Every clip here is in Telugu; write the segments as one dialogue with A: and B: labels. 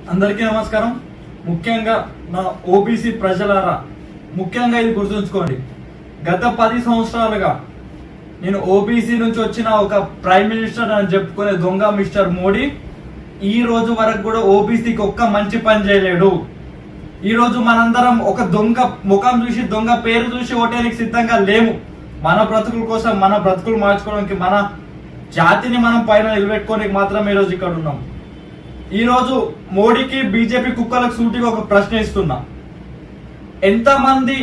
A: అందరికీ నమస్కారం. ముఖ్యంగా నా ఓబీసీ ప్రజలారా, ముఖ్యంగా ఇది గుర్తుంచుకోండి. గత 10 సంవత్సరాలుగా నేను ఓబీసీ నుంచి వచ్చిన ఒక ప్రైమ్ మినిస్టర్ అని చెప్పుకునే దొంగ మిస్టర్ మోడీ ఈ రోజు వరకు కూడా ఓబీసీకి ఒక్క మంచి పని చేయలేడు. ఈ రోజు మనందరం ఒక దొంగ ముఖం చూసి, దొంగ పేరు చూసి ఓటేనికి సిద్ధంగా లేము. మన బ్రతుకుల కోసం, మన బ్రతుకులు మార్చుకోవడానికి, మన జాతిని మనం పైన నిలబెట్టుకోవడానికి మాత్రమే ఈరోజు ఇక్కడ ఉన్నాం. ఈరోజు మోడీకి, బీజేపీ కుక్కలకు సూటిగా ఒక ప్రశ్న ఇస్తున్నా. ఎంతమంది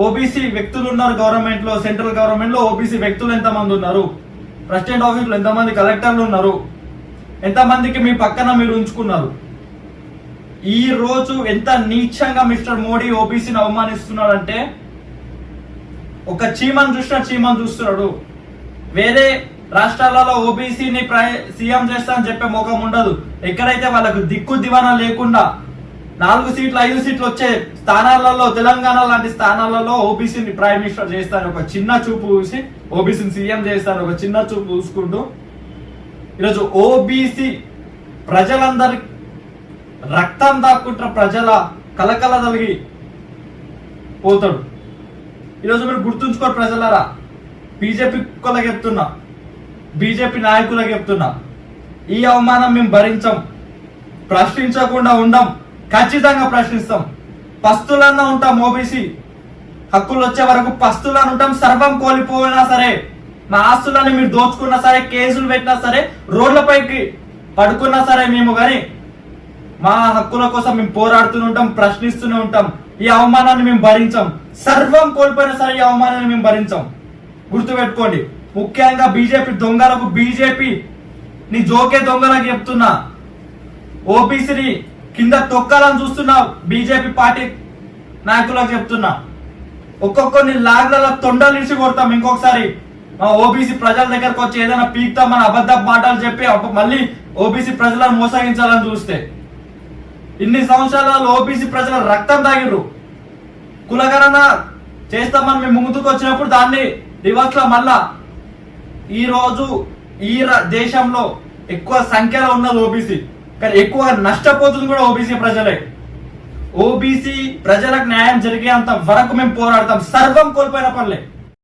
A: ఓబీసీ వ్యక్తులు ఉన్నారు గవర్నమెంట్ లో? సెంట్రల్ గవర్నమెంట్ లో ఓబీసీ వ్యక్తులు ఎంతమంది ఉన్నారు? ప్రెసిడెంట్ ఆఫీస్ లో ఎంతమంది కలెక్టర్లు ఉన్నారు? ఎంతమందికి మీ పక్కన మీరు ఉంచుకున్నారు? ఈ రోజు ఎంత నీచంగా మిస్టర్ మోడీ ఓబీసీని అవమానిస్తున్నాడంటే, ఒక చీమను చూస్తున్నాడు. వేరే రాష్ట్రాలలో ఓబీసీని సీఎం చేస్తా అని చెప్పే మోకం ఉండదు. ఎక్కడైతే వాళ్ళకు దిక్కు దివానా లేకుండా 4 సీట్లు 5 సీట్లు వచ్చే స్థానాలలో, తెలంగాణ లాంటి స్థానాలలో ఓబీసీని ప్రైమ్ మినిస్టర్ చేస్తాను ఒక చిన్న చూపు చూసి, ఓబీసీని సీఎం చేస్తాను ఒక చిన్న చూపు చూసుకుంటూ, ఈరోజు ఓబీసీ ప్రజలందరి రక్తం దాక్కుంటున్న ప్రజల కలకల కలిగి పోతాడు. ఈరోజు మీరు గుర్తుంచుకోరు ప్రజలారా. బీజేపీ కుక్కలకు చెప్తున్నా, బీజేపీ నాయకులకు చెప్తున్నా, ఈ అవమానం మేము భరించాం, ప్రశ్నించకుండా ఉండం, ఖచ్చితంగా ప్రశ్నిస్తాం. పస్తులన్నా ఉంటాం. ఓబీసీ హక్కులు వచ్చే వరకు పస్తులను ఉంటాం. సర్వం కోల్పోయినా సరే, మా ఆస్తులని మీరు దోచుకున్నా సరే, కేసులు పెట్టినా సరే, రోడ్లపైకి పడుకున్నా సరే, మేము కానీ మా హక్కుల కోసం మేము పోరాడుతూనే ఉంటాం, ప్రశ్నిస్తూనే ఉంటాం. ఈ అవమానాన్ని మేము భరించాం. సర్వం కోల్పోయినా సరే ఈ అవమానాన్ని మేము భరించాం. గుర్తుపెట్టుకోండి. ముఖ్యంగా బీజేపీ దొంగలకు, బీజేపీ నీ జోకే దొంగలకు చెప్తున్నా, ఓబీసీని కింద తొక్కాలని చూస్తున్నా బీజేపీ పార్టీ నాయకులకు చెప్తున్నా, ఒక్కొక్కరిని లాగ్ల తొండలు ఇచ్చి కొడతాం. ఇంకొకసారి మా ఓబీసీ ప్రజల దగ్గరకు వచ్చి ఏదైనా పీక్తామని అబద్ధ మాటలు చెప్పి మళ్ళీ ఓబీసీ ప్రజలను మోసగించాలని చూస్తే, ఇన్ని సంవత్సరాలు ఓబీసీ ప్రజల రక్తం తాగిర్రు. కులగణన చేస్తామని మేము ముందుకు వచ్చినప్పుడు దాన్ని రివర్స్ లో మళ్ళా ఈ రోజు ఈ దేశంలో ఎక్కువ సంఖ్యలో ఉన్నది ఓబీసీ, కానీ ఎక్కువ నష్టపోతుంది కూడా ఓబీసీ ప్రజలే. ఓబీసీ ప్రజలకు న్యాయం జరిగేంత వరకు మేము పోరాడతాం. సర్వం కోల్పోయిన పర్లే.